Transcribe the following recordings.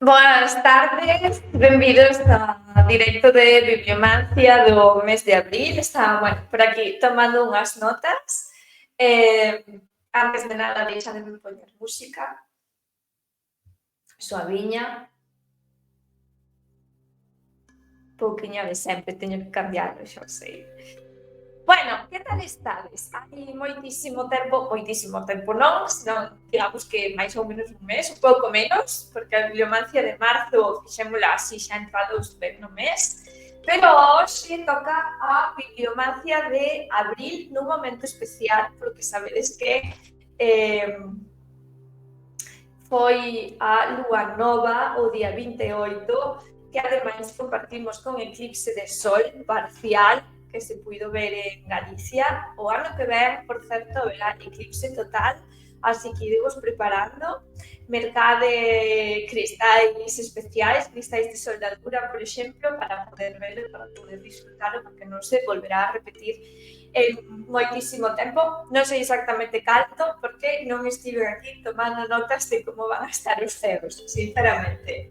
Boas tardes, benvidos a directo de Bibliomancia do mes de abril. Está, por aquí tomando unhas notas. Antes de nada, deixademe poñer música suaviña. Pouquiño de sempre, teño que cambiarlo, xa sei. Bueno, que tal estades? Hai moitísimo tempo non, senón, digamos que máis ou menos un mes, un pouco menos, porque a bibliomancia de marzo fixémola así xa entrados ben no mes, pero hoxe toca a bibliomancia de abril nun momento especial, porque sabedes que foi a lúa nova o día 28, que ademais compartimos con eclipse de sol parcial que se puido ver en Galicia. O ano que ven, por certo, verá eclipse total, así que iremos preparando. Mercade cristais especiais, cristais de soldadura, por exemplo, para poder verlo, para poder disfrutarlo, porque non se volverá a repetir en moitísimo tempo. Non sei exactamente canto, porque non estive aquí tomando notas de como van a estar os ceos, sinceramente.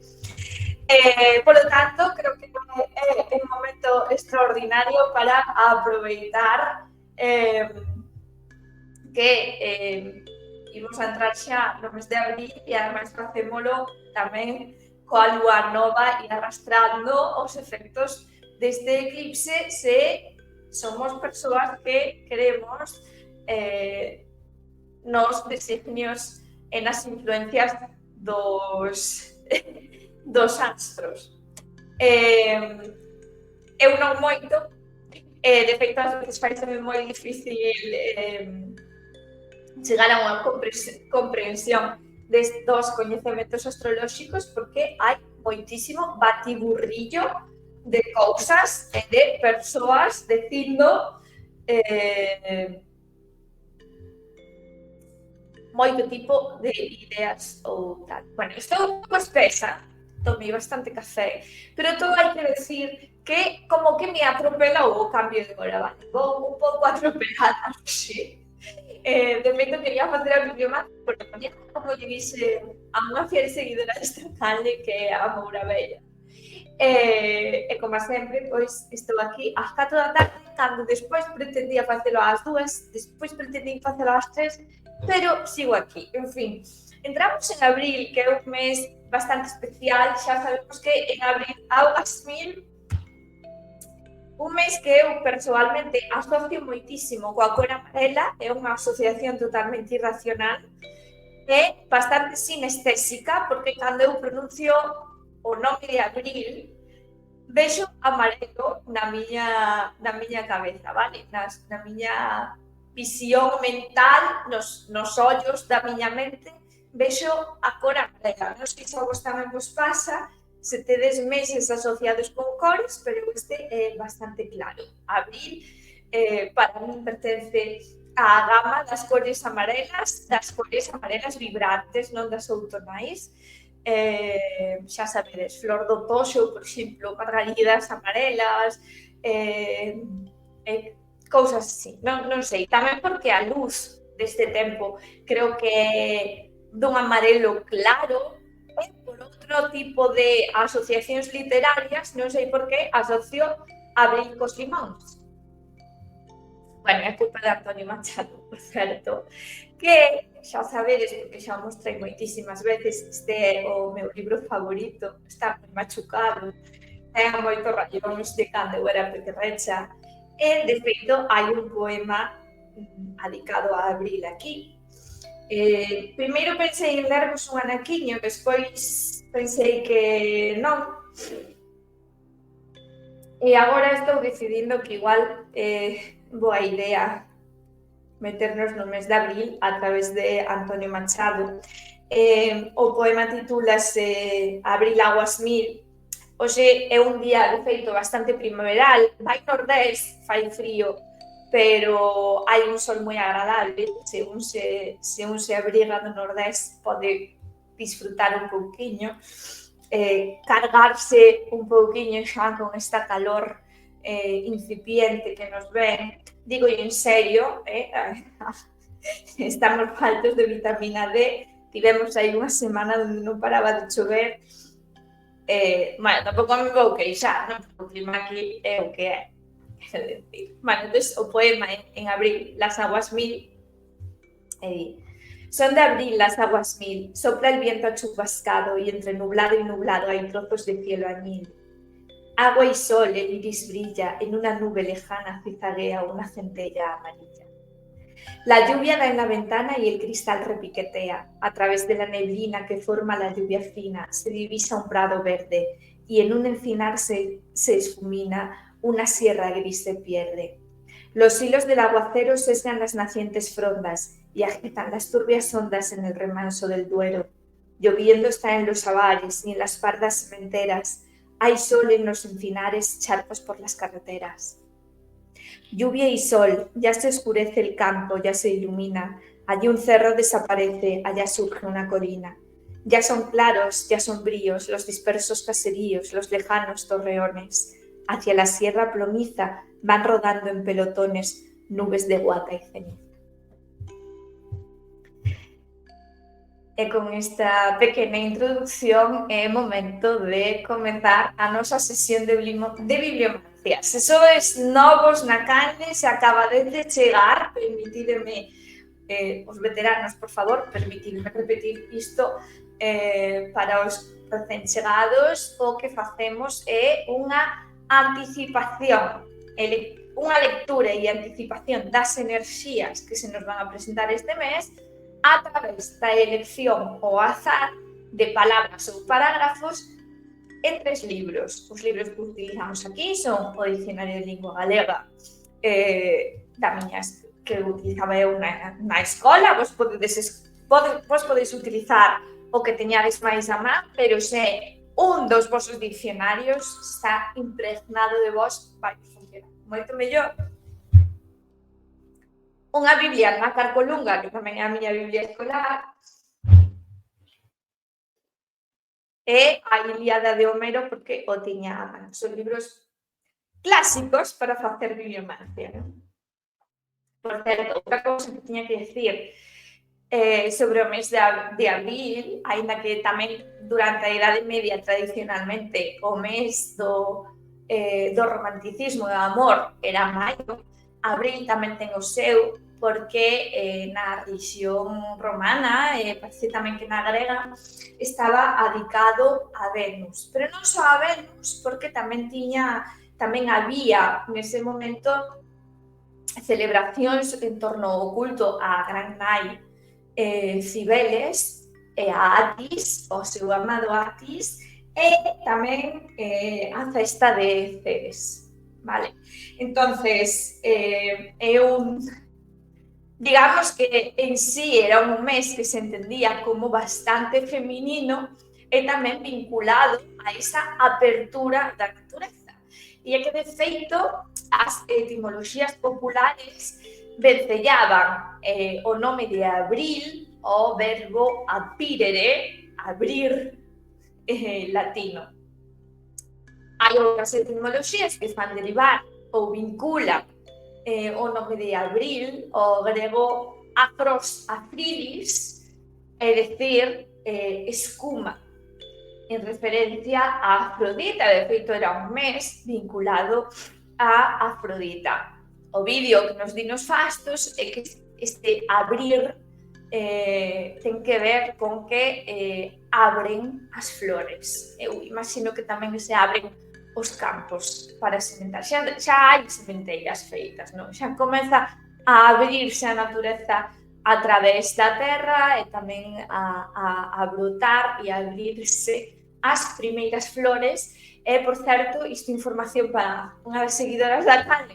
Polo tanto, creo que é un momento extraordinario para aproveitar que imos a entrar xa no mes de abril e ademais facémolo tamén coa lúa nova e arrastrando os efectos deste eclipse se somos persoas que queremos nos designios e nas influencias dos astros. Eu non moito, de feito, ás veces pareceme moi difícil chegar a unha comprensión dos coñecementos astrolóxicos porque hai moitísimo batiburrillo de cousas e de persoas dicindo moito tipo de ideas ou tal. Bueno, estou un pouco espesa, tomei bastante café, pero todo hai que decir que como que me atropela o cambio de hora, vale? Vou un pouco atropelada, sí. De feito, quería facer a bibliomancia por a mañá, como lle dixe a unha fiel seguidora deste canal que é a Moura Bella. E como sempre, pois estou aquí ás 4 da tarde, cando despois pretendía facelo ás 2, despois pretendín facelo ás 3, pero sigo aquí. En fin, entramos en abril, que é un mes bastante especial. Xa sabemos que en abril augas mil, un mes que eu persoalmente asocio moitísimo coa cor amarela, é unha asociación totalmente irracional, é bastante sinestésica, porque cando eu pronuncio o nome de abril, vexo amarelo na miña cabeza, vale? Na miña visión mental, nos ollos da miña mente, vexo a cor amarela. Non sei se a vos tamén vos pasa, se tedes meses asociados con cores, pero este é bastante claro. Abril, para mí, pertence á gama das cores amarelas vibrantes, non das outonais. Xa sabedes, flor do toxo, por exemplo, margaridas amarelas, cousas así, non sei. Tamén porque a luz deste tempo creo que é dun amarelo claro, por outro tipo de asociacións literarias, non sei por que asocio abril cos limóns. Bueno, é culpa de Antonio Machado, por certo, que xa sabedes, porque xa o mostrei moitísimas veces, este é o meu libro favorito, está moi machucado, ten moito rayóns de cando eu era pequerrecha, e, de feito, hai un poema adicado a abril aquí. Primeiro pensei en lervos un anaquiño, despois pensei que non, e agora estou decidindo que igual boa idea meternos no mes de abril a través de Antonio Machado. O poema titúlase Abril augas mil. Hoxe é un día, de feito, bastante primaveral. Vai nordés, fai frío, pero hai un sol moi agradable. Se un se abriga no nordés, pode disfrutar un pouquiño, cargarse un pouquiño xa con esta calor incipiente que nos ven. Digo en serio, estamos faltos de vitamina D, tivemos aí unha semana onde non paraba de chover Bueno, tampouco me vou queixar, non? Porque o clima aquí é o que é. Quero decir. Bueno, entonces, o poema en abril, las aguas mil, son de abril las aguas mil, sopla el viento achubascado y entre nublado y nublado hay trozos de cielo añil. Agua y sol, el iris brilla, en una nube lejana cizaguea una centella amarilla. La lluvia da en la ventana y el cristal repiquetea. A través de la neblina que forma la lluvia fina se divisa un prado verde y en un encinar se esfumina, una sierra gris se pierde. Los hilos del aguacero sesgan las nacientes frondas y agitan las turbias ondas en el remanso del Duero. Lloviendo está en los avares y en las pardas sementeras. Hay sol en los encinares, charcos por las carreteras. Lluvia y sol, ya se oscurece el campo, ya se ilumina. Allí un cerro desaparece, allá surge una colina. Ya son claros, ya sombríos los dispersos caseríos, los lejanos torreones. Hacia la sierra plomiza van rodando en pelotones nubes de guata y ceniza. E con esta pequena introducción é momento de comezar a nosa sesión de bibliomancia. Se sois novos na canle, se acabades de chegar, permitideme, os veteranos, por favor, permitidme repetir isto para os recén chegados. O que facemos é unha anticipación, unha lectura e anticipación das enerxías que se nos van a presentar este mes a través da elección ao azar de palabras ou parágrafos en 3 libros. Os libros que utilizamos aquí son o Dicionario de Lingua Galega que utilizaba eu na escola. Vos podedes utilizar o que teñades máis a man, pero se un dos vosos dicionarios está impregnado de vos, vai funcionar moito mellor. Unha biblia na Carcolunga, que tamén é a miña biblia escolar, e a Ilíada de Homero, porque o tiña. Son libros clásicos para facer bibliomancia, non? Por certo, outra cousa que tiña que decir sobre o mes de abril, aínda que tamén durante a Idade Media tradicionalmente o mes do romanticismo e do amor era maio, abril tamén ten o seu, porque na religión romana, parece tamén que na grega, estaba adicado a Venus. Pero non só a Venus, porque tamén había nese momento celebracións en torno ao culto á gran nai Cibeles e a Atis, o seu amado Atis, e tamén a festa de Ceres. Vale. Entonces, digamos que en sí era un mes que se entendía como bastante feminino e tamén vinculado a esa apertura da natureza. E é que, de feito, as etimoloxías populares vencellaban o nome de abril ao verbo apirere, abrir, latino. Hai outras etimoloxías que fan derivar ou vinculan o nome de abril ao grego aprilis, é dicir, escuma, en referencia a Afrodita. De feito, era un mes vinculado a Afrodita. O vídeo que nos di nos fastos é que este abrir ten que ver con que abren as flores. Eu imagino que tamén se abren os campos para sementar. Xa hai sementeiras feitas, non? Xa comeza a abrirse a natureza a través da terra e tamén a brotar e a abrirse as primeiras flores. E, por certo, isto é información para unha das seguidoras da canle,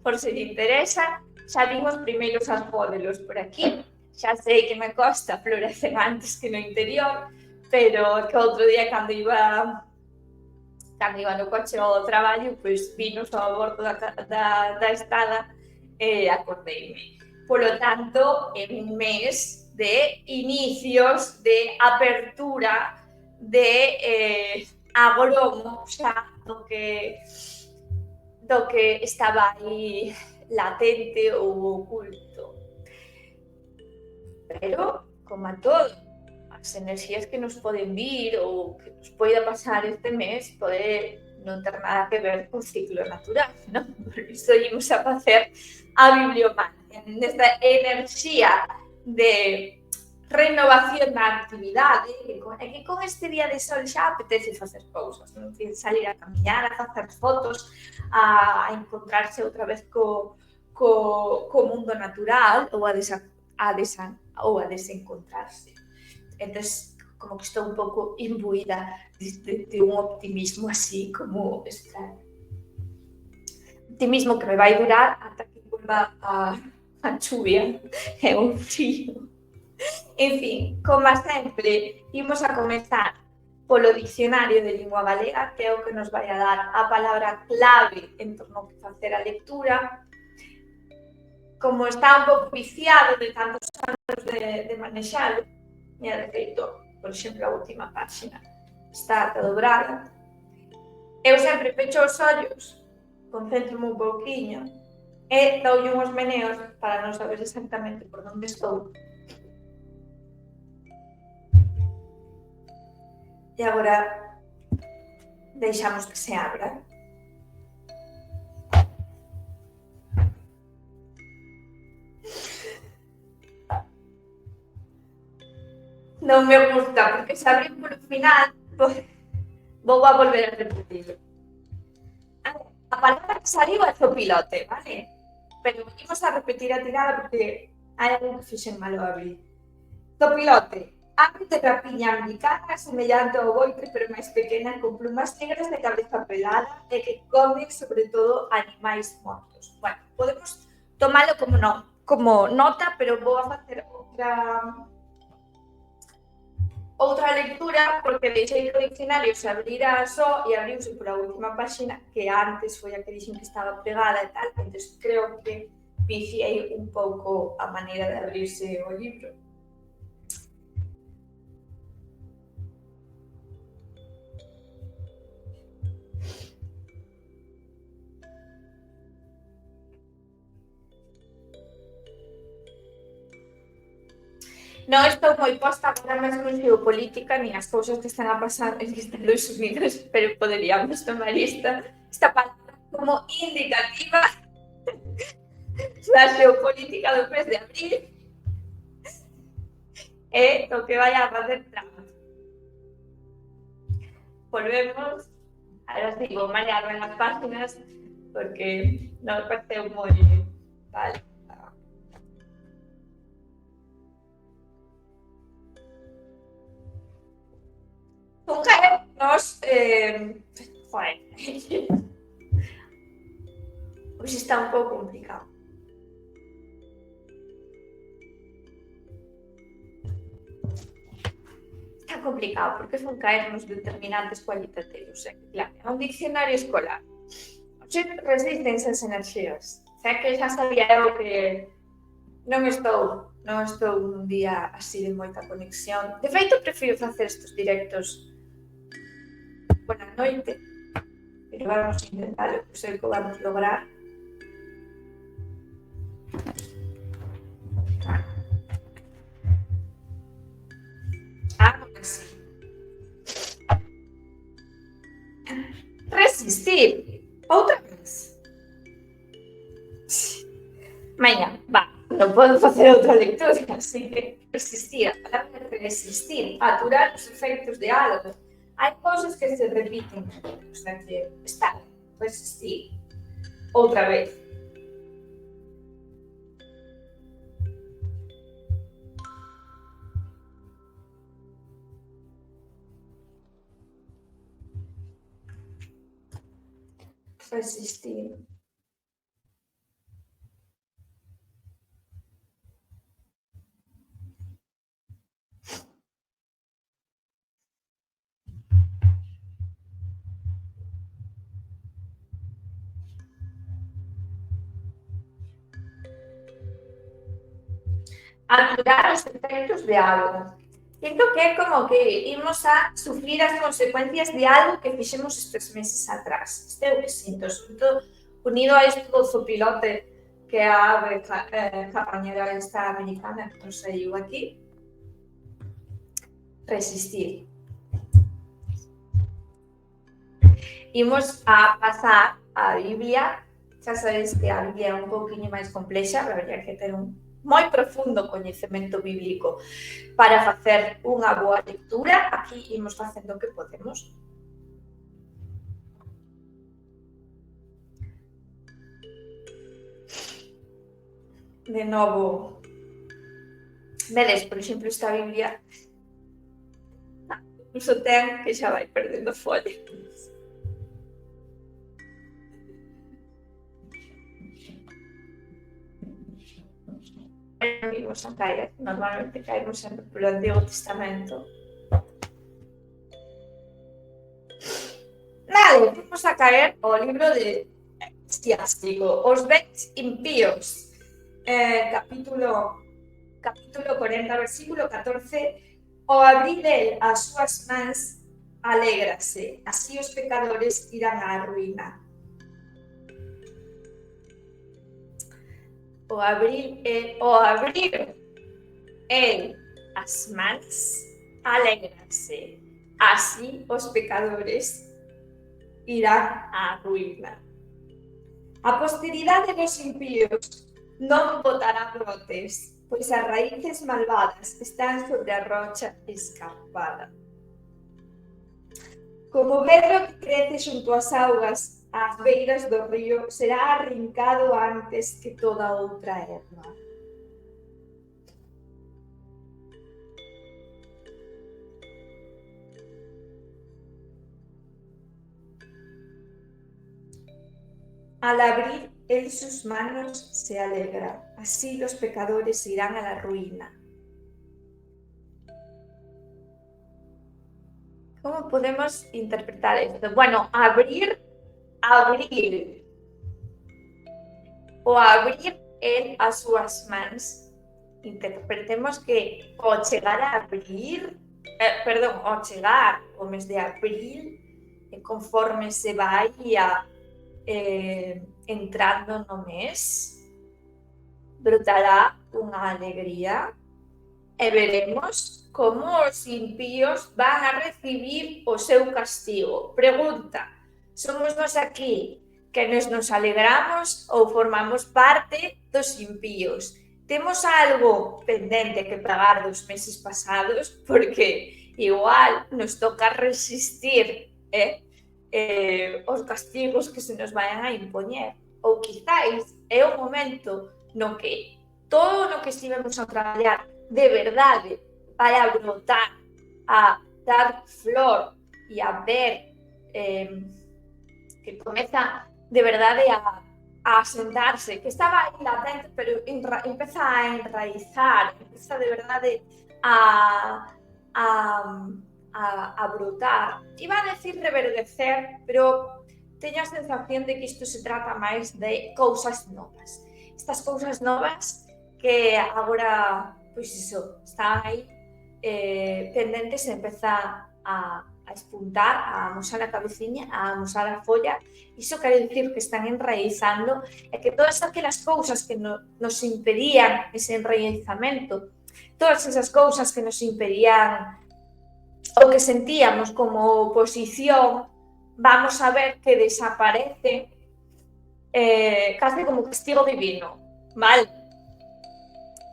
por se lle interesa, xa vimos primeiros arpódelos por aquí. Xa sei que na costa florecen antes que no interior, pero que outro día cando iba no coche ao traballo, pois vinos ao bordo da estrada e acordeime. Polo tanto, é un mes de inicios, de apertura, de agromo xa do que estaba aí latente ou oculto. Pero, como a todo, as as enerxías que nos poden vir ou que nos poida pasar este mes pode non ter nada que ver co ciclo natural, non? Por iso imos a facer a bibliomancia, nesta enerxía de renovación da actividade, e que con este día de sol xa apetece facer cousas, non? Salir a camiñar, a facer fotos, a encontrarse outra vez co mundo natural ou a desencontrarse. Entón, como que estou un pouco imbuída de un optimismo así como extraño. Optimismo que me vai durar ata que volva a chuvia e o frío. En fin, como sempre, imos a comezar polo dicionario de lingua galega, que é o que nos vai a dar a palabra clave en torno a que facer a lectura. Como está un pouco viciado de tantos anos de manexalo, e de feito, por exemplo, a última páxina está dobrada, eu sempre pecho os ollos, concentro-me un pouquiño e doulle uns meneos para non saber exactamente por onde estou. E agora deixamos que se abra. Non me gusta, porque se abrir polo final, vou a volver a repetir. A palabra que saliu é zopilote, vale? Pero imos a repetir a tirada porque hai algo que fixen malo a abrir. Zopilote, ave de rapiña americana semellante ao boite, pero máis pequena, con plumas negras de cabeza pelada e que come, sobre todo, animais mortos. Bueno, podemos tomalo como nota, pero vou a facer outra lectura, porque deixei que o diccionario se abrira só e abriuse pola última páxina, que antes foi a que dixen que estaba pegada e tal, entón creo que viciei un pouco a maneira de abrirse o libro. Non estou moi posta agora mesmo en geopolítica ni as cousas que están a pasar en Estados Unidos, pero poderíamos tomar esta palabra como indicativa da geopolítica do mes de abril e o que vai a facer Trump. Volvemos, ahora sigo mareado en as páginas porque non me pareceu moi vale. Nunca nos joder. Pois está un pouco complicado. Está complicado porque son caer nos determinantes cualitativos. Claro, é un diccionario escolar. Oxe, resisten esas enerxías. Xa que xa sabía eu que non estou un día así de moita conexión. De feito, prefiro facer estes directos pola noite, pero vamos a intentarlo, que sei que vamos lograr. Agora sí. Resistir. Outra vez. Maña, va. Non podo facer outra lectura, así que resistir. A palabra resistir, aturar os efectos de algo. Hai cousas que se repiten, o sea que está, resistir. Outra vez. Resistir. Aturar os efectos de algo. Sinto que é como que imos a sufrir as consecuencias de algo que fixemos estes meses atrás. Isto é o que sinto, sobre todo unido a isto do zopilote, que é a ave carroñera esta americana que nos saiu aquí. resistir. Imos a pasar a Biblia. Xa sabes que a Biblia é un pouquinho máis complexa, habería que ter un moi profundo coñecemento bíblico para facer unha boa lectura. Aquí imos facendo o que podemos. De novo, vedes, por exemplo, esta Biblia incluso ten que xa vai perdendo folla. Vimos a caer, normalmente caemos sempre polo Antigo Testamento. Vale, vamos a caer ao libro de Eclesiástico, os bens impíos, capítulo 40, versículo 14. Ao abrir el as súas mans, alégrase, así os pecadores irán á ruína. O abrir el as mans, alégrase, así os pecadores irán á ruína. A posteridade dos impíos non botará brotes, pois as raíces malvadas están sobre a rocha escarpada. Como medro que crece xunto ás augas, ás beiras do río, será arrincado antes que toda outra erva. Al abrir él sus manos se alegra, así los pecadores irán a la ruina. ¿Cómo podemos interpretar esto? Bueno, abrir o abrir él a sus manos. Interpretemos que o chegar a abrir, o chegar o mes de abril, conforme se vaya entrando no mes, brotará unha alegría e veremos como os impíos van a recibir o seu castigo. Pregunta, somos nós aquí que nos alegramos ou formamos parte dos impíos? Temos algo pendente que pagar dos meses pasados, porque igual nos toca resistir os castigos que se nos vayan a impoñer. Ou quizáis é o momento no que todo no que estivemos a traballar de verdade vai a brotar, a dar flor e a ver que comeza de verdade a asentarse, que estaba aí latente, pero empeza a enraizar, empeza de verdade a brotar. Iba a decir reverdecer, pero teño a sensación de que isto se trata máis de cousas novas. Estas cousas novas que agora, pois iso, están aí pendentes e empeza a espuntar, a amosar a cabeciña, a amosar a folla. Iso quere dicir que están enraizando e que todas aquelas cousas que nos impedían ese enraizamento, todas esas cousas que nos impedían o que sentíamos como oposición, vamos a ver que desaparece casi como castigo divino, ¿vale?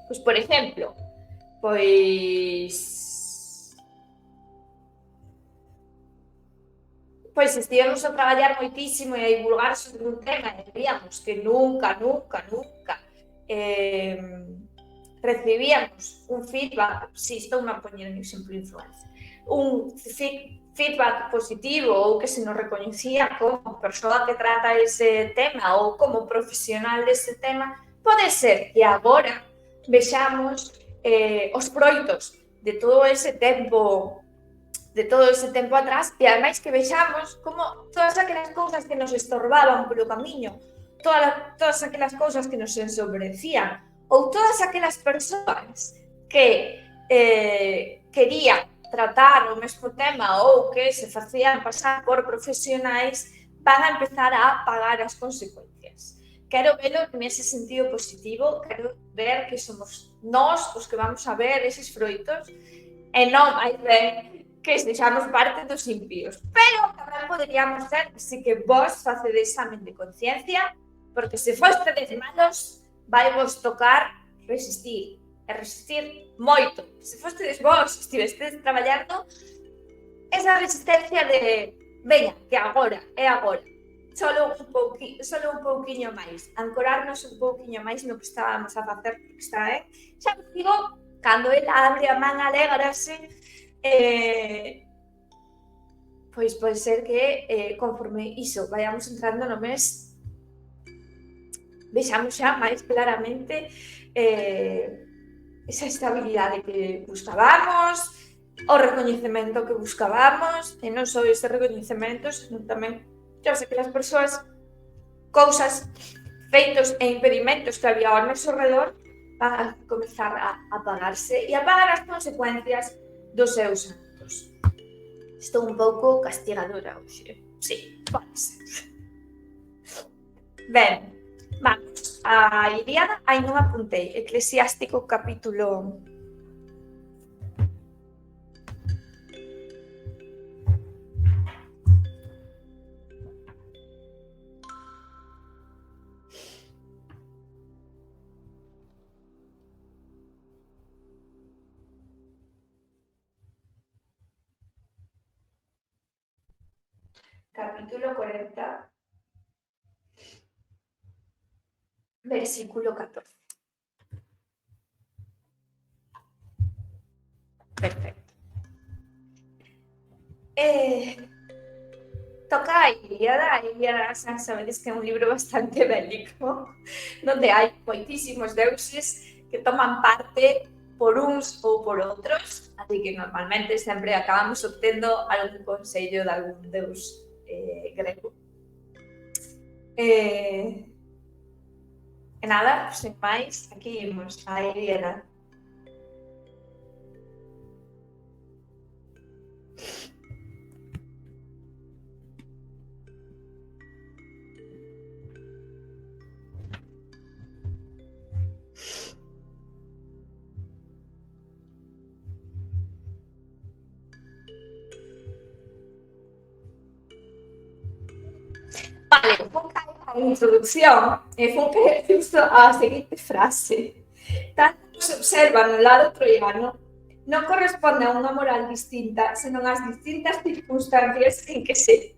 Pois, por exemplo, pois estivemos a traballar moitísimo e a divulgar sobre un tema e veíamos que nunca recibíamos un feedback, si estou a poñer un exemplo influencer, un feedback positivo ou que se nos recoñecía como persoa que trata ese tema ou como profesional dese tema, pode ser que agora vexamos os froitos de todo ese tempo atrás e ademais que vexamos como todas aquelas cousas que nos estorbaban polo camiño, todas aquelas cousas que nos ensobrecían ou todas aquelas persoas que querían tratar o mesmo tema ou que se facían pasar por profesionais van a empezar a pagar as consecuencias. Quero velo nese sentido positivo, quero ver que somos nós os que vamos a ver eses froitos E non máis ben que sexamos parte dos impíos. Pero tamén poderíamos ser si que vos facedes examen de conciencia, porque se fostedes malos, vai vos tocar resistir, e resistir moito. Se fostedes vos, estivestedes traballando, esa resistencia de veña, que agora, é agora. Solo un pouquiño máis, ancorarnos un pouquiño máis no que estábamos a facer, porque está ben. Xa vos digo, cando ela abre a man alégrase, pois pode ser que conforme iso vayamos entrando no mes, vexamos xa máis claramente esa estabilidade que buscábamos, o recoñecemento que buscábamos, e non só ese recoñecemento, senón tamén eu sei que as persoas, cousas, feitos e impedimentos que había ao noso redor van a comezar a apagarse e a pagar as consecuencias dos seus actos. Estou un pouco castigadora hoxe. Sí, pode ser. Ben, vamos a Ilíada, aí non apuntei, Eclesiástico capítulo 40, versículo 14. Perfecto. Toca a Ilíada, xa sabedes que é un libro bastante bélico, donde hai moitísimos deuses que toman parte por uns ou por outros, así que normalmente sempre acabamos obtendo algún consello de algún deus grego. E nada, sen máis, aquí imos a Ilíada. Vale, vou caer a introducción e vou caer justo a seguinte frase. Tanto se observa no lado troiano, non corresponde a unha moral distinta, senón ás distintas circunstancias en que se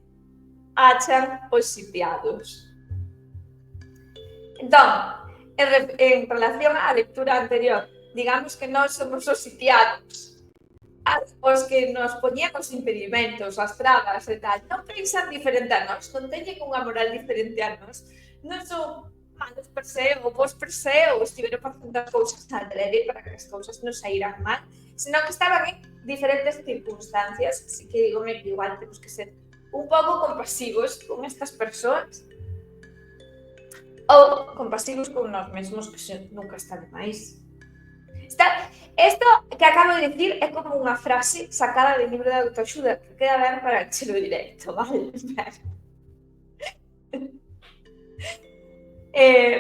achan os sitiados. Entón, en relación á lectura anterior, digamos que nós somos os sitiados, os que nos poñemos impedimentos, as trabas e tal, non pensan diferente a nós, non teñen unha moral diferente a nós, non son malos per se ou bons per se ou estiveron facendo as cousas adrede para que as cousas non saíran mal, senón que estaban en diferentes circunstancias, así que dígome que igual temos que ser un pouco compasivos con estas persoas ou compasivos con nós mesmos, que nunca está de máis. Esto que acabo de dicir é como unha frase sacada del libro de autoaxuda, que queda ben para chelo directo, vale?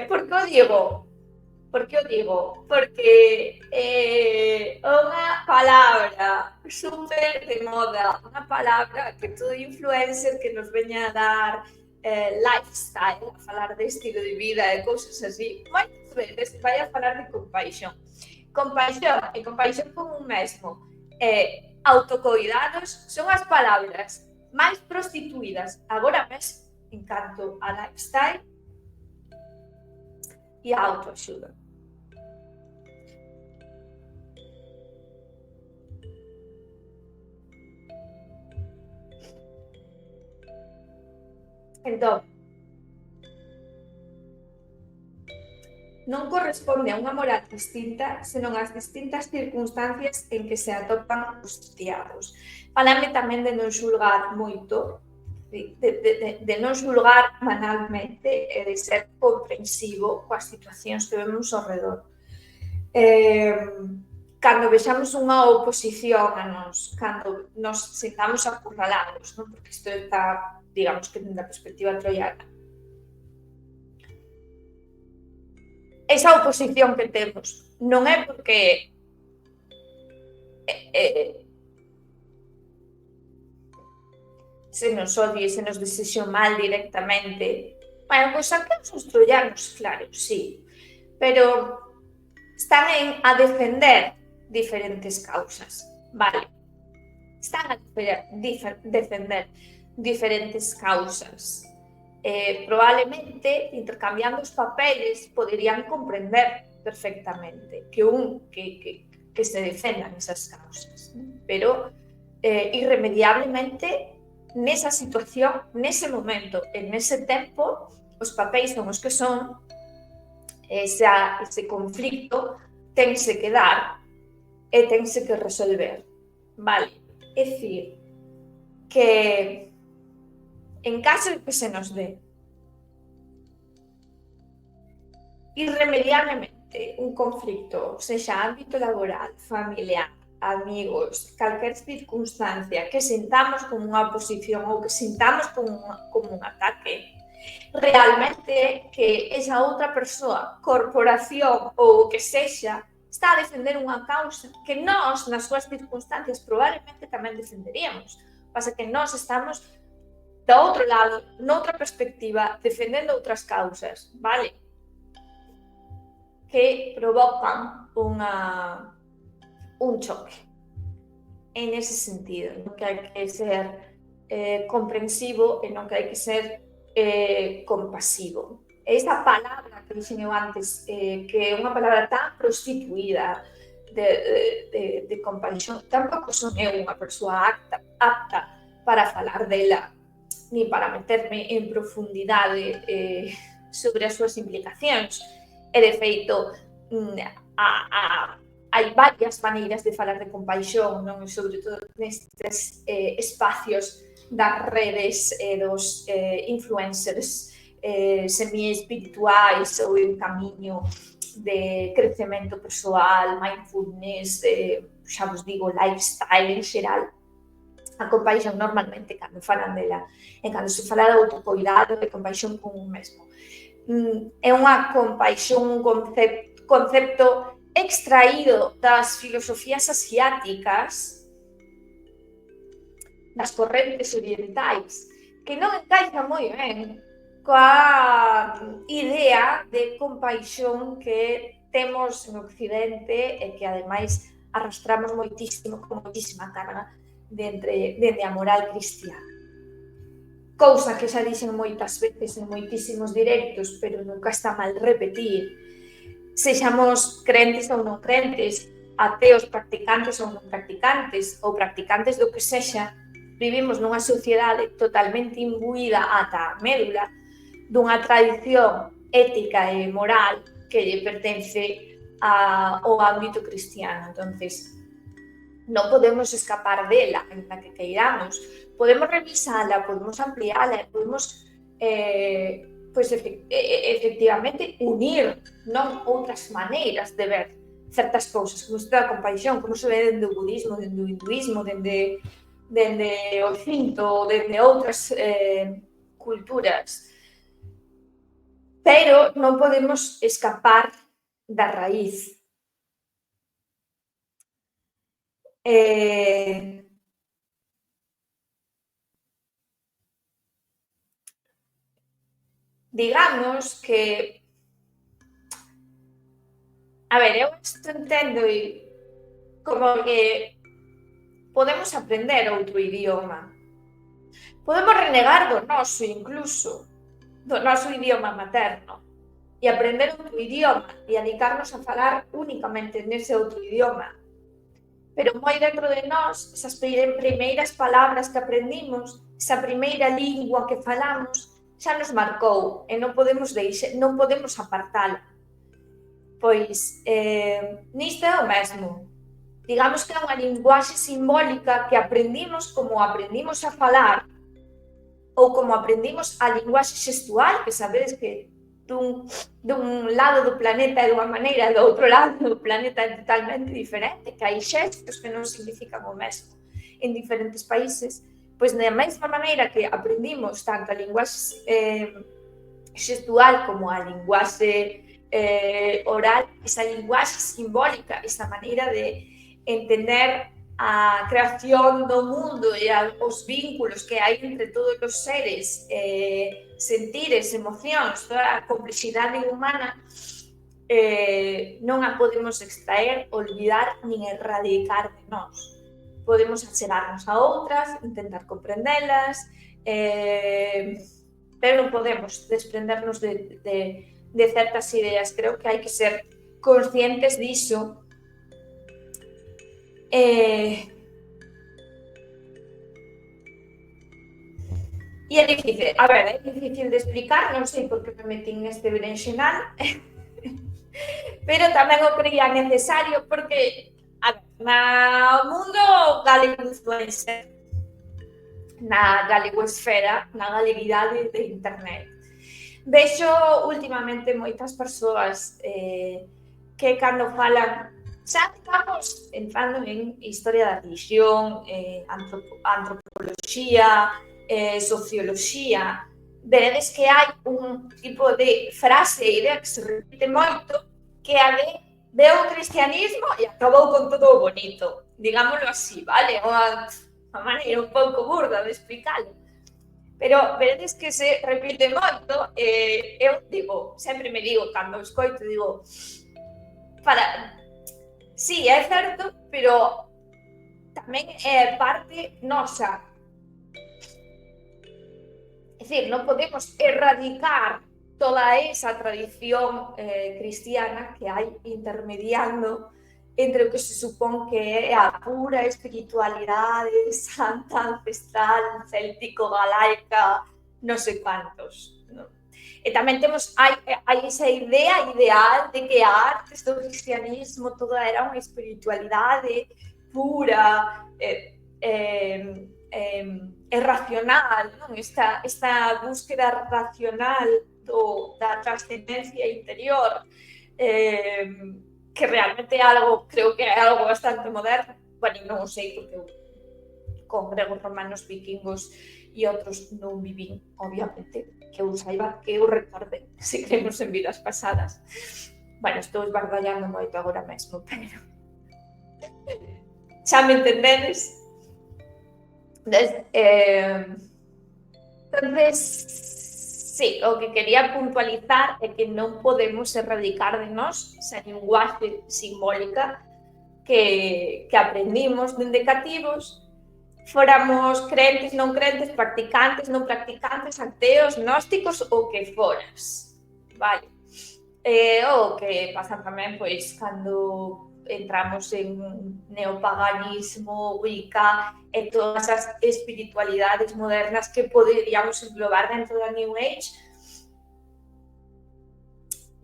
Por que o digo? Porque unha palabra super de moda, unha palabra que todo influencer que nos veña a dar lifestyle, a falar de estilo de vida e cousas así, moitas veces vai a falar de compaixón. Compaixón con un mesmo, autocoidados son as palabras máis prostituídas agora mesmo en canto a lifestyle e a autoaxuda. Entón, non corresponde a unha moral distinta, senón ás distintas circunstancias en que se atopan os sitiados. Falame tamén de non xulgar moito, de non xulgar banalmente e de ser comprensivo coas situacións que vemos ao redor. Cando vexamos unha oposición a nos, cando nos sentamos acurralados, non? Porque isto está, digamos que dentro da perspectiva troiana, esa oposición que temos non é porque eh, se nos odie, se nos desexo mal directamente. Bueno, pois saquemos os troianos, claro, sí, pero están a defender diferentes causas, vale? Están a defender diferentes causas. Probablemente, intercambiando os papeles, poderían comprender perfectamente que se defendan esas causas, ¿no? Pero irremediablemente nesa situación, nese momento, en nese tempo, os papéis son os que son, ese conflicto tense que dar e tense que resolver, vale? É dicir, que en caso de que se nos dé irremediablemente un conflicto, sexa ámbito laboral, familiar, amigos, calquer circunstancia que sintamos como unha oposición ou que sintamos como un ataque, realmente que esa outra persoa, corporación ou o que sexa, está a defender unha causa que nós, nas súas circunstancias, probablemente tamén defenderíamos. Pasa que nós estamos do outro lado, noutra perspectiva, defendendo outras causas, vale? Que provocan un choque. En ese sentido, non que hai que ser comprensivo e non que hai que ser compasivo. Esa palabra que dixen eu antes, que é unha palabra tan prostituída de compaixón, tampouco son eu unha persoa apta para falar dela, ni para meterme en profundidade sobre as súas implicacións. E, de feito, hai varias maneiras de falar de compaixón, non? E, sobre todo, nestes espacios das redes dos influencers semi-espirituais ou en camiño de crecemento persoal, mindfulness, xa vos digo, lifestyle en xeral. A compaixón normalmente, cando falan dela, e cando se fala de autocuidado, de compaixón con un mesmo, é unha compaixón, un concepto extraído das filosofías asiáticas, das correntes orientais, que non encaixa moi ben coa idea de compaixón que temos en Occidente e que, ademais, arrastramos moitísimo, con moitísima carga dende a moral cristiana. Cousa que xa dixen moitas veces en moitísimos directos, pero nunca está mal repetir. Sexamos crentes ou non crentes, ateos practicantes ou non practicantes, ou practicantes do que sexa, vivimos nunha sociedade totalmente imbuída ata a médula dunha tradición ética e moral que lle pertence ao ámbito cristiano. Entonces, non podemos escapar dela, en la que queiramos. Podemos revisala, podemos ampliala, podemos, pois, efectivamente, unir, non, outras maneiras de ver certas cousas, como isto da compaixón, como se ve dende o budismo, dende o hinduismo, dende o cinto, dende outras culturas. Pero non podemos escapar da raíz. Digamos que, a ver, eu isto entendo como que podemos aprender outro idioma, podemos renegar do noso incluso, do noso idioma materno, e aprender outro idioma e dedicarnos a falar únicamente nese outro idioma. Pero moi dentro de nós, esas primeiras palabras que aprendimos, esa primeira lingua que falamos, xa nos marcou e non podemos apartala. Pois nisto é o mesmo. Digamos que é unha linguaxe simbólica que aprendimos como aprendimos a falar ou como aprendimos a linguaxe xestual, que sabedes que dun lado do planeta é dunha maneira, do outro lado do planeta é totalmente diferente, que hai xestos que non significan o mesmo en diferentes países. Pois da mesma maneira que aprendimos tanto a linguaxe xestual como a linguaxe oral, esa linguaxe simbólica, esa maneira de entender a creación do mundo e os vínculos que hai entre todos os seres, sentires, emocións, toda a complexidade humana, non a podemos extraer, olvidar nin erradicar de nós. Podemos achegarnos a outras, intentar comprendelas, pero non podemos desprendernos de certas ideas. Creo que hai que ser conscientes diso. E é difícil, a ver, é difícil de explicar, non sei por que me metín neste berenxenal, pero tamén o creía necesario porque no mundo galego influencer, na galegoesfera, na galeguidade de internet, vexo últimamente moitas persoas que cando falan, xa estamos entrando en historia da religión, antropoloxía, socioloxía, veredes que hai un tipo de frase e idea que se repite moito, que a de veo o cristianismo e acabou con todo o bonito, digámoslo así, vale? Unha maneira un pouco burda de explicarlo. Pero veredes que se repite moito, eu digo, sempre me digo, cando escoito, digo, sí, é certo, pero tamén é parte nosa. É dicir, non podemos erradicar toda esa tradición cristiana que hai intermediando entre o que se supón que é a pura espiritualidade santa, ancestral, céltico-galaica, non sei cuantos. Non? E tamén hai esa idea ideal de que a arte do cristianismo toda era unha espiritualidade pura, racional, non? Esta búsqueda racional da trascendencia interior, que realmente é algo, creo que é algo bastante moderno, bueno, non o sei, porque con gregos, romanos, vikingos e outros non vivín, obviamente, que eu saiba, que eu recorde, se creemos en vidas pasadas. Bueno, estou esbardallando moito agora mesmo, pero xa me entendedes? Entonces, sí, o que quería puntualizar é que non podemos erradicar de nós esa linguaxe simbólica que aprendimos dende cativos, fóramos crentes, non crentes, practicantes, non practicantes, ateos, gnósticos, o que foras, vale? O que pasa tamén, pois, cando entramos en neopaganismo, Wicca e todas as espiritualidades modernas que poderíamos englobar dentro da New Age,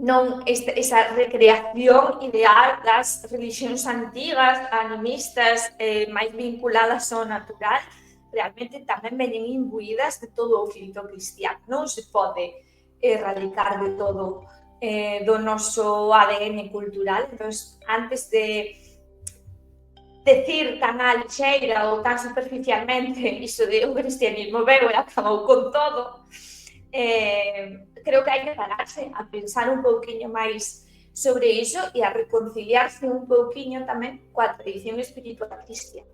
non esa recreación ideal das religións antigas, animistas, máis vinculadas ao natural, realmente tamén veñen imbuídas de todo o filtro cristiano. Non se pode erradicar de todo do noso ADN cultural. Entón, antes de decir tan á lixeira ou tan superficialmente iso de o cristianismo veu e acabou con todo, creo que hai que pararse a pensar un pouquiño máis sobre iso e a reconciliarse un pouquiño tamén coa tradición espiritual cristiana.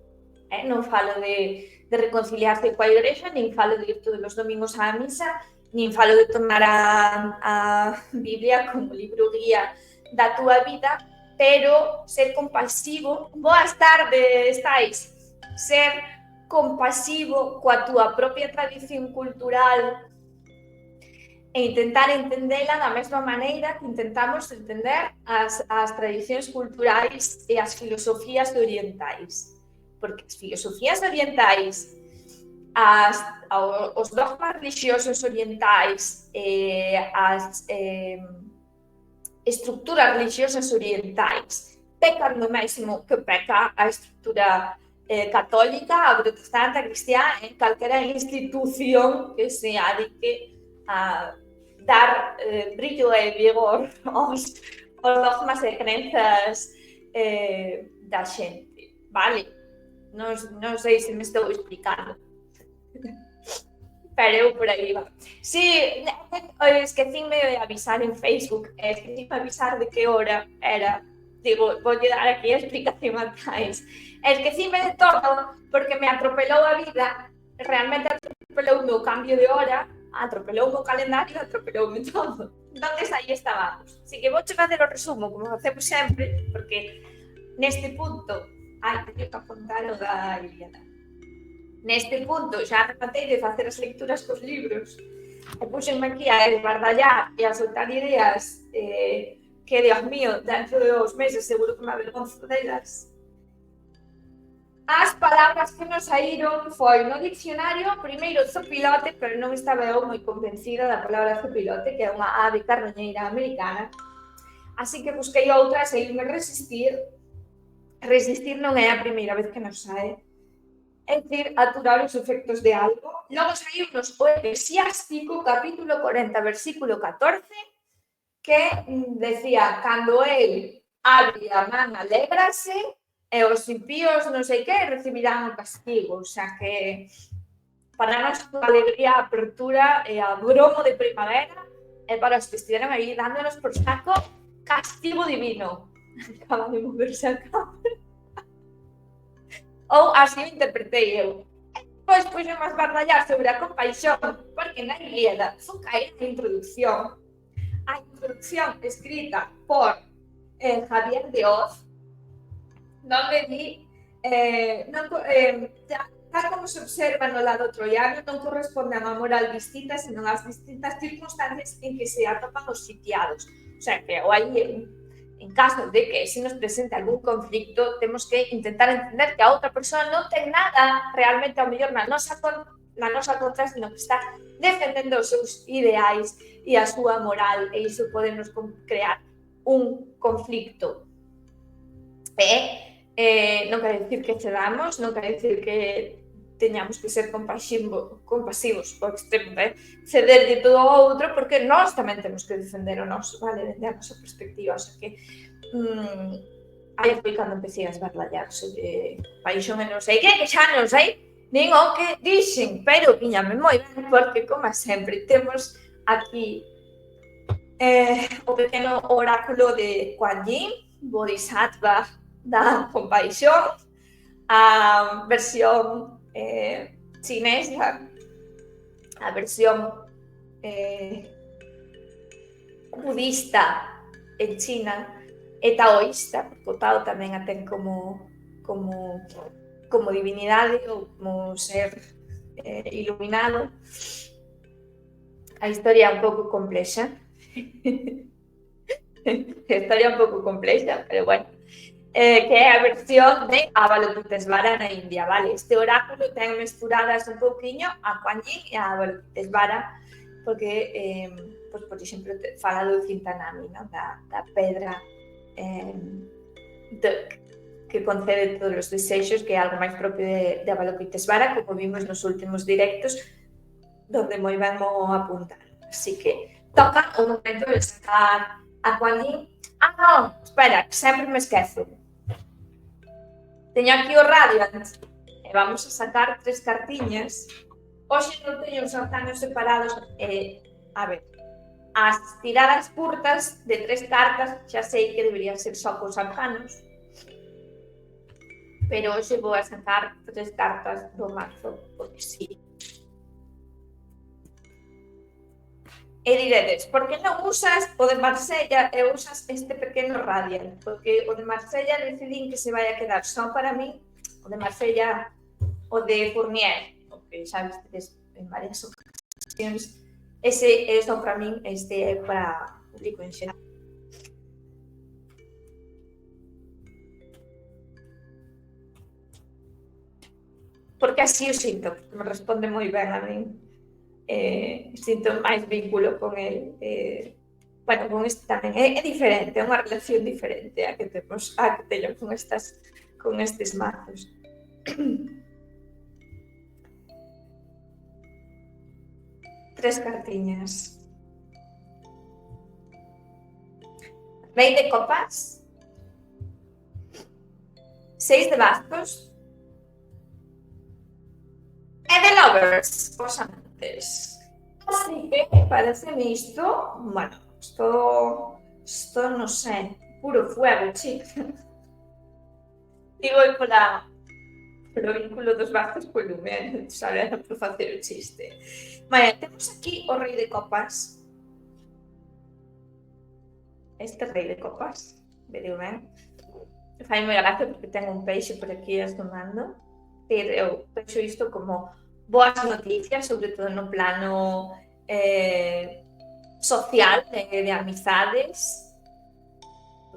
Non falo de reconciliarse coa igrexa, nin falo de ir todos os domingos á misa, nin falo de tomar a Biblia como libro guía da túa vida, pero ser compasivo, boas tardes, estáis, ser compasivo coa túa propia tradición cultural e intentar entendela da mesma maneira que intentamos entender as tradicións culturais e as filosofías orientais. Porque as filosofías orientais, os dogmas religiosos orientais, as estructuras religiosas orientais pecan do mesmo que peca a estructura católica, a protestante, a cristiá, en calquera institución que se adique a dar brillo e vigor aos dogmas e crenzas da xente, vale? Non sei se me estou explicando. Pero eu por aí va. Sí, esquecíme de avisar en Facebook, esquecíme de avisar de que hora era. digo, voulle dar aquí a explicación máis. Esquecime de todo porque me atropelou a vida, realmente atropelou o meu cambio de hora, atropelou o meu calendario, atropeloume todo. Entonces aí estábamos. Así que vouche facer o resumo, como facemos sempre, porque neste punto, teño que apuntar o da Iliana. Neste punto xa rematei de facer as lecturas cos libros e puxenme aquí a esbardallar e a soltar ideas que, Dios mío, dentro de 2 meses seguro que me avergonzo delas. As palabras que nos saíron foi no diccionario, primeiro zopilote, pero non estaba eu moi convencida da palabra zopilote, que é unha ave carroñeira americana. Así que busquei outras e irme resistir. Resistir non é a primeira vez que nos sae. É dicir, aturar os efectos de algo. Logo saímos o Eclesiástico, capítulo 40, versículo 14, que decía, cando el abre a man alégrase, e os impíos non sei que recibirán o castigo. O sea que para nós a alegría, a apertura e a bromo de primavera e para os que estiveron aí dándonos por saco, castigo divino. Acaba de moverse a cámara. Ou así o interpretei eu. Pois puxemos a esbardallar sobre a compaixón, porque na Ilíada focae a introducción escrita por Javier de Oz, donde di, tal como se observa no lado troiano, non corresponde a unha moral distinta, senón ás distintas circunstancias en que se atopan os sitiados. O sea, que aí, en caso de que se nos presente algún conflicto, temos que intentar entender que a outra persoa non ten nada realmente ao mellor na nosa contra, sino que está defendendo os seus ideais e a súa moral, e iso podemos crear un conflicto. Non quere dicir que cedamos, non quere dicir que teñamos que ser compasivos ao extremo de ceder de todo ao outro, porque nós tamén temos que defender o noso, vale, dende a nosa perspectiva. O sea que aí foi cando empecé a esbardallar sobre paixón e non sei que xa non sei nin o que dixen, pero viñame moi ben, porque, como sempre, temos aquí o pequeno oráculo de Kuan Yin, Bodhisattva da compaixón, a versión chinesa, a versión budista en China e taoísta, porque o Tao tamén a ten como divinidade ou como ser iluminado. A historia é un pouco complexa. Pero bueno. Que é a versión de Avalokitesvara na India, vale? Este oráculo ten mesturadas un pouquiño a Kuan Yin e a Avalokitesvara, porque, por exemplo, fala do Cintanami, ¿no? da pedra que concede todos os desexos, que é algo máis propio de Avalokitesvara, como vimos nos últimos directos, donde moi ben mo apuntar. Así que toca o momento de sacar a Kuan Yin. Non, espera, sempre me esquezo. Teño aquí o Radiant e vamos a sacar 3 cartiñas. Hoxe non teño os arcanos separados. A ver, as tiradas curtas de 3 cartas xa sei que deberían ser só cos arcanos, pero hoxe vou a sacar 3 cartas do mazo, porque sí. E diredes, por que non usas o de Marsella e usas este pequeno Radiant? Porque o de Marsella decidín que se vai a quedar só para mí, o de Marsella, o de Fournier, porque xa vistedes en varias ocasións, ese é só para min, este é para público en xeral. Porque así o sinto, me responde moi ben a min. Sinto máis vínculo con el. Bueno, con este tamén é diferente, é unha relación diferente a que teño con estes mazos. Tres cartiñas. Rei de copas, 6 de bastos e de lovers, os amantes. Así que parece isto, bueno, isto non sei, puro fuego, chica. Digo, polo vínculo dos bastos co lume, sabe, por facer o chiste. Vale, temos aquí o rei de copas. Este rei de copas, vedeu ben? Faime gracia porque ten un peixe por aquí asomando. Pero eu vexo isto como boas noticias, sobre todo no plano social, de amizades.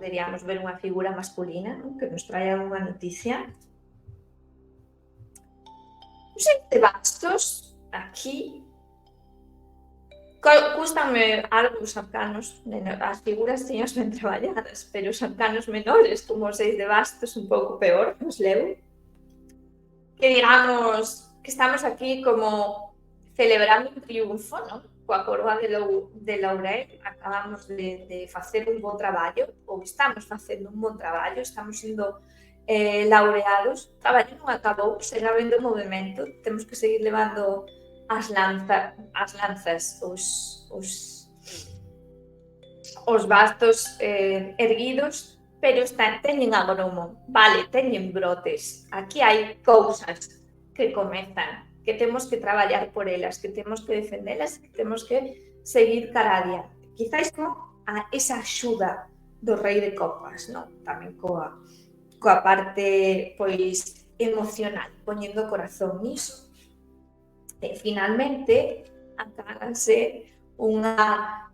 Poderíamos ver unha figura masculina, ¿no?, que nos traia unha noticia. Os de bastos, aquí, custanme algo os arcanos, as figuras tiñas ben traballadas, pero os arcanos menores, como os 6 de bastos, un pouco peor, nos levo. Que digamos que estamos aquí como celebrando un triunfo, ¿no? Coa coroa de laurel acabamos de facer un bo traballo, ou estamos facendo un bon traballo, estamos sendo laureados. O traballo non acabou, será vendo movimento, temos que seguir levando as lanzas, os bastos erguidos, pero teñen agromo, vale, teñen brotes. Aquí hai cousas que comezan, que temos que traballar por elas, que temos que defendelas, que temos que seguir cara adiante. Quizás esa axuda do rei de copas, non? Tamén coa parte pois emocional, poñendo o corazón niso. E finalmente acábanse unha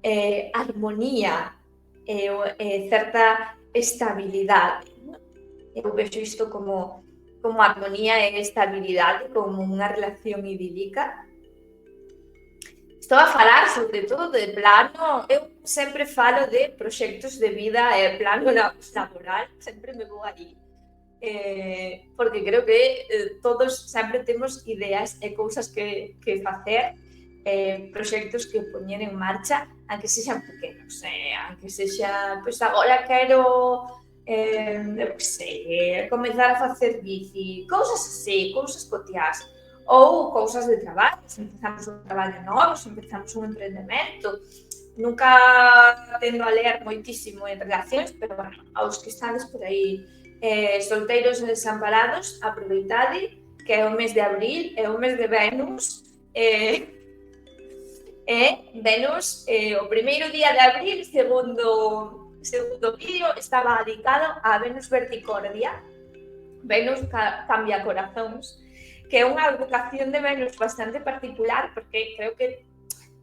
armonía e certa estabilidade. Eu vexo isto como armonía e estabilidade, como unha relación idílica. Estou a falar sobre todo de plano, eu sempre falo de proxectos de vida e plano laboral, sempre me vou aí, porque creo que todos sempre temos ideas e cousas que facer, proxectos que poñer en marcha, aunque sexan pequenos, aunque sexa, pois agora quero eu que sei, comezar a facer bici, cousas así, cousas cotiás, ou cousas de traballo, se empezamos un traballo novo, se empezamos un emprendemento. Nunca tendo a ler moitísimo en relacións, pero, bueno, aos que estades por aí solteiros e desamparados, aproveitade que é o mes de abril, é o mes de Venus, Venus, o primeiro día de abril, segundo vídeo, estaba dedicado a Venus Verticordia. Venus cambia corazóns, que é unha advocación de Venus bastante particular, porque creo que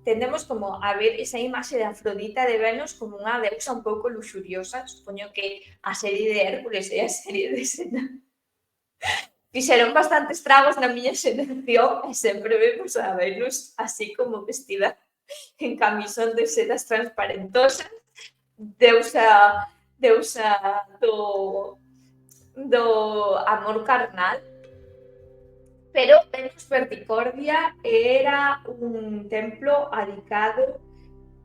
tendemos como a ver esa imaxe de Afrodita de Venus como unha deusa un pouco luxuriosa. Supoño que a serie de Hércules e a serie de Xena fixeron bastante estragos na miña xeración e sempre vemos a Venus así como vestida en camisón de sedas transparentosas, deusa do amor carnal. Pero Venus Verticordia era un templo dedicado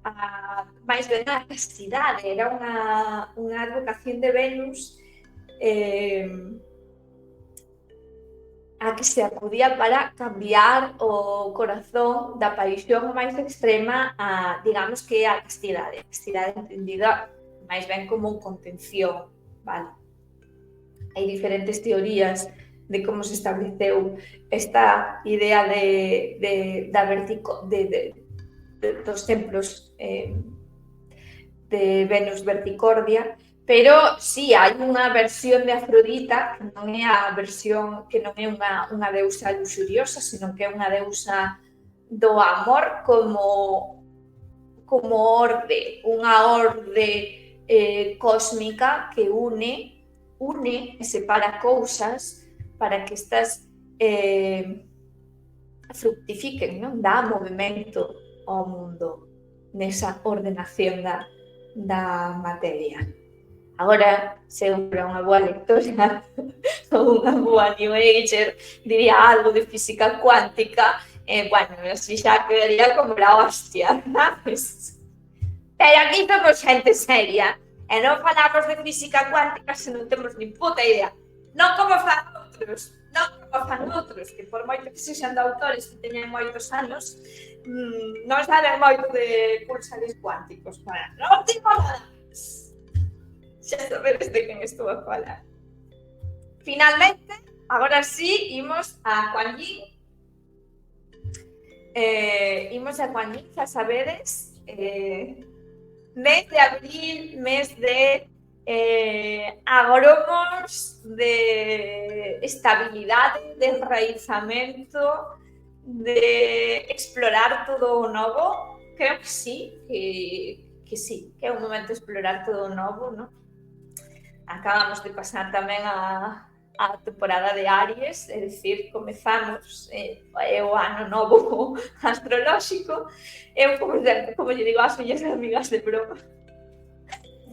a máis ben a castidade, era unha advocación de Venus a que se acudía para cambiar o corazón da paixón máis extrema a, digamos, que a castidade. A castidade entendida máis ben como contención, vale? Hai diferentes teorías de como se estableceu esta idea dos templos de Venus Verticordia, pero sí, hai unha versión de Afrodita que non é a versión, que non é unha deusa luxuriosa, senón que é unha deusa do amor como orde, unha orde cósmica que une e separa cousas para que estas fructifiquen, non? Dá movimento ao mundo nesa ordenación da materia. Agora, se eu era unha boa lectora ou unha boa New Ager, diría algo de física cuántica, bueno, así xa quedaría como la hostia, sabes? Pero aquí somos xente seria, e non falamos de física cuántica se non temos ni puta idea. Non como fan outros, que por moito que sexan de autores que teñen moitos anos, non saben moito de pulsares cuánticos. Non digo nada. Xa sabedes de quen estou a falar. Finalmente, agora sí, imos a Kuan Yin. Imos a Kuan Yin, xa sabedes, mes de abril, mes de agromos, de estabilidade, de enraizamento, de explorar todo o novo. Creo que sí, que é un momento de explorar todo o novo, ¿no? Acabamos de pasar tamén a temporada de Aries, é dicir, comezamos o ano novo astrolóxico. Eu, como lle digo ás miñas amigas de broma,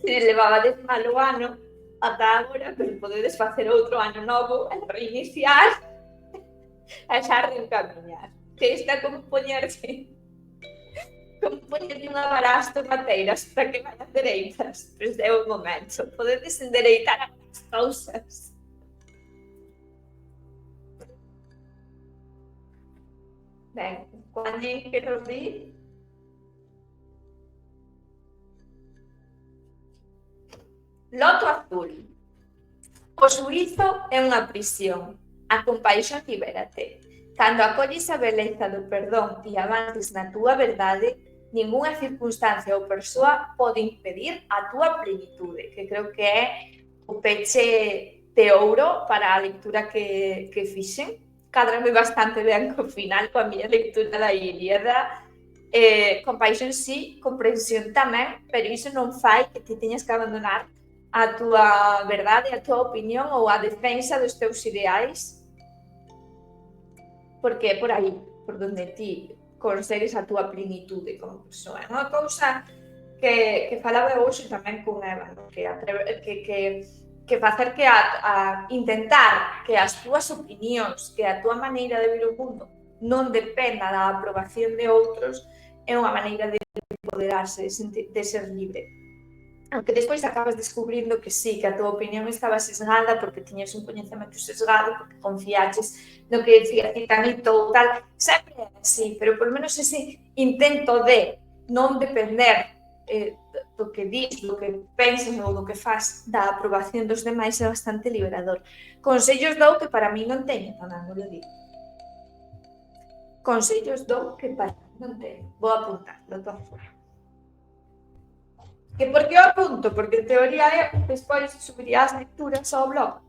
levabades mal o ano ata agora, pero podedes facer outro ano novo e reiniciar e xa reencamiñar. Que está como poñerse unha barasto mateiras para que vayan dereitas. Pois é o momento. Podedes endereitar as cousas. Ben, cando que nos di? Loto azul. O xuízo é unha prisión. A compaixón libérate. Cando acolles a beleza do perdón e avances na túa verdade, ningunha circunstancia ou persoa pode impedir a túa plenitude, que creo que é o peche de ouro para a lectura que fixen. Cadrame bastante ben co final, coa miña lectura da Ilíada. Compaixón sí, comprensión tamén, pero iso non fai que te teñas que abandonar a túa verdade, a túa opinión ou a defensa dos teus ideais, porque é por aí, por donde ti consegues a túa plenitude como persoa. É unha cousa que falaba hoxe tamén con Eva, ¿no? que facer que a intentar que as túas opinións, que a túa maneira de ver o mundo non dependa da aprobación de outros, é unha maneira de empoderarse, de ser libre. Aunque despois acabas descubrindo que sí, que a túa opinión estaba sesgada porque tiñas un coñecemento sesgado, porque confiaches no que decía Titanito ou tal, sempre é así, pero por menos ese intento de non depender do que dis, do que pensas ou do que faz da aprobación dos demais é bastante liberador. Consellos dou que para mí non teño, non lo digo. Consellos dou que para mí non teño. Vou apuntar, do todo fora. Que por que o apunto? Porque en teoría é despois subiría as lecturas ao blog.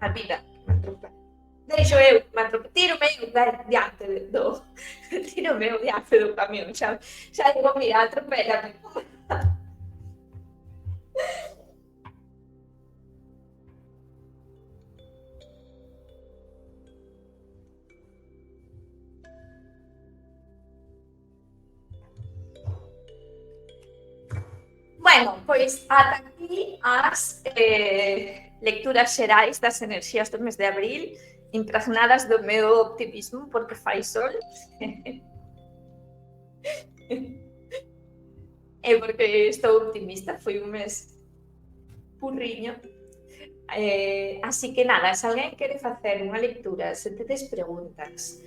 A vida me atropela. Deixo eu, tiro-me eu diante do tiro-me eu diante do camión, xa digo, mira, atropélame. Bueno, pois ata aquí as lecturas xerais das enerxías do mes de abril, impregnadas do meu optimismo porque fai sol. É porque estou optimista, foi un mes purriño. Así que nada, se alguén quere facer unha lectura, se tedes preguntas,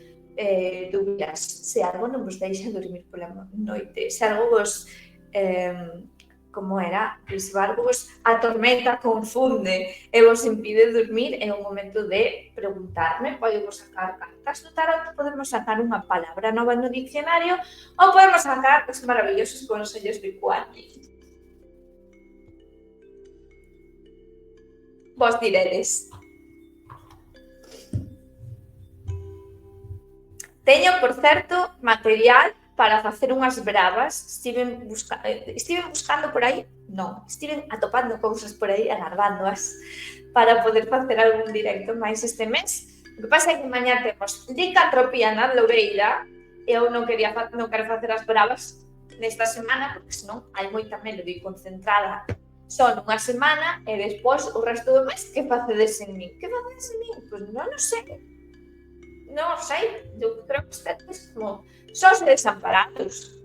dúbidas, se algo non vos deixa dormir pola noite, se algo vos como era, se algo vos atormenta, confunde e vos impide dormir, é un momento de preguntarme, podemos sacar cartas do tarot, podemos sacar unha palabra nova no diccionario ou podemos sacar os maravillosos consellos de Kuan Yin. Vos diredes. Teño, por certo, material para facer unhas bravas. Estiven buscando por aí? Non, estiven atopando cousas por aí, agardándoas para poder facer algún directo máis este mes. O que pasa é que mañá temos licantropía na Loureira e eu non quero facer as bravas nesta semana porque senón hai moita melody concentrada só nunha semana e despois o resto do mes que facedes en min? Que facedes en min? Pois non o sei. Non sei, eu creo que estes como sós desamparados.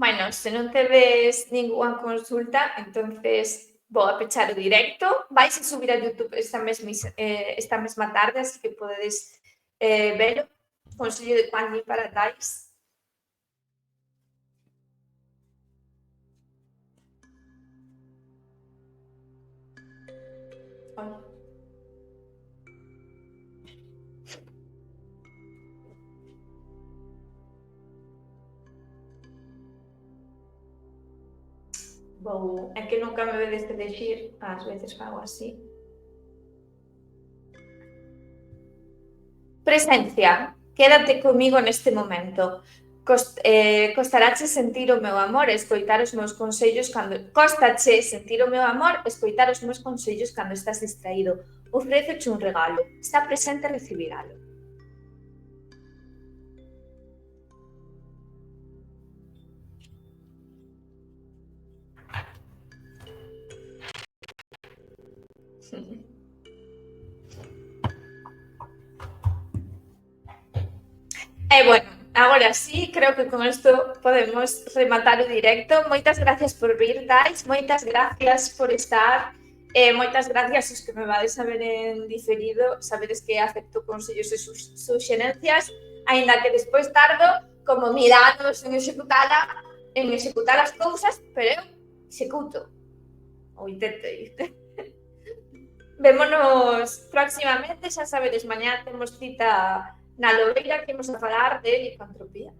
Bueno, se non tedes ningunha consulta, entonces vou a pechar o directo. Vais a subir a YouTube esta mesma tarde, así que podedes velo. Consello de Juan para Tais. É que nunca me vedes elegir, ás veces fago así. Presencia, quédate comigo neste momento. Costarache sentir o meu amor e escoitar os meus consellos cando... Costache sentir o meu amor e escoitar os meus consellos cando estás distraído. Ofrézoche un regalo. Está presente e recibiralo. Bueno, agora sí, creo que con isto podemos rematar o directo. Moitas gracias por vir, Dais, moitas gracias por estar, moitas gracias aos que me vades a ver en diferido, sabedes que acepto consellos e suxerencias, aínda que despois tardo como 1000 anos en executar as cousas, pero eu executo, ou intento. Vémonos próximamente, xa sabedes, mañá temos cita na Lobeira que imos a falar de licantropía.